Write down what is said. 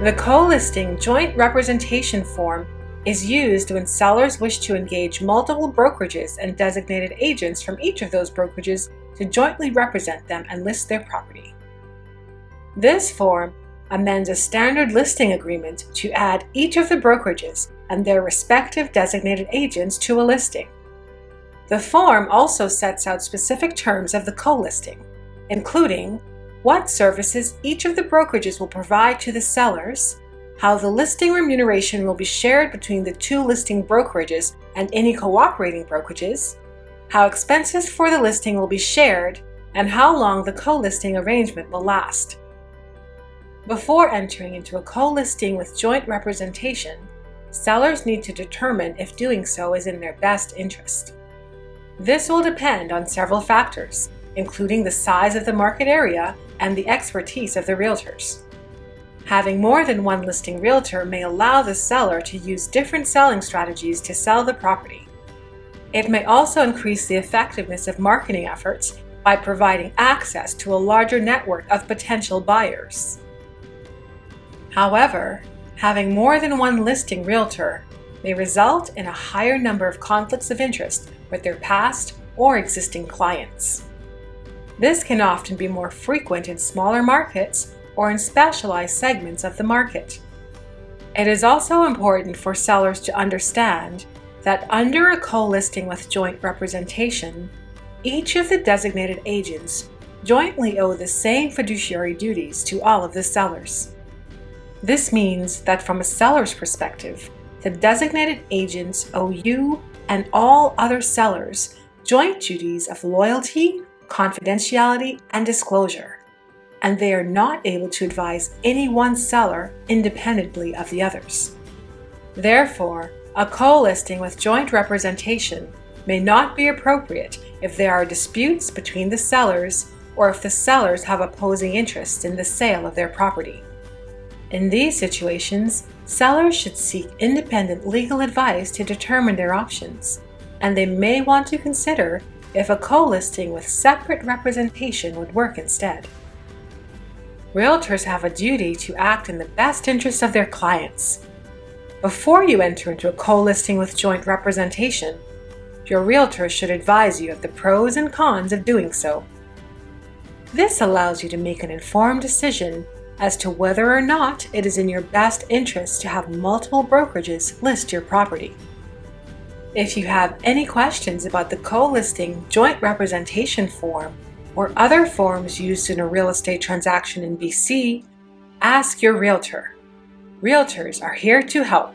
The co-listing joint representation form is used when sellers wish to engage multiple brokerages and designated agents from each of those brokerages to jointly represent them and list their property. This form amends a standard listing agreement to add each of the brokerages and their respective designated agents to a listing. The form also sets out specific terms of the co-listing, including what services each of the brokerages will provide to the sellers, how the listing remuneration will be shared between the two listing brokerages and any cooperating brokerages, how expenses for the listing will be shared, and how long the co-listing arrangement will last. Before entering into a co-listing with joint representation, sellers need to determine if doing so is in their best interest. This will depend on several factors, including the size of the market area and the expertise of the realtors. Having more than one listing realtor may allow the seller to use different selling strategies to sell the property. It may also increase the effectiveness of marketing efforts by providing access to a larger network of potential buyers. However, having more than one listing realtor may result in a higher number of conflicts of interest with their past or existing clients. This can often be more frequent in smaller markets or in specialized segments of the market. It is also important for sellers to understand that under a co-listing with joint representation, each of the designated agents jointly owe the same fiduciary duties to all of the sellers. This means that from a seller's perspective, the designated agents owe you and all other sellers joint duties of loyalty, confidentiality, and disclosure, and they are not able to advise any one seller independently of the others. Therefore, a co-listing with joint representation may not be appropriate if there are disputes between the sellers or if the sellers have opposing interests in the sale of their property. In these situations, sellers should seek independent legal advice to determine their options, and they may want to consider if a co-listing with separate representation would work instead. Realtors have a duty to act in the best interest of their clients. Before you enter into a co-listing with joint representation, your realtor should advise you of the pros and cons of doing so. This allows you to make an informed decision as to whether or not it is in your best interest to have multiple brokerages list your property. If you have any questions about the co-listing joint representation form or other forms used in a real estate transaction in BC, ask your realtor. Realtors are here to help.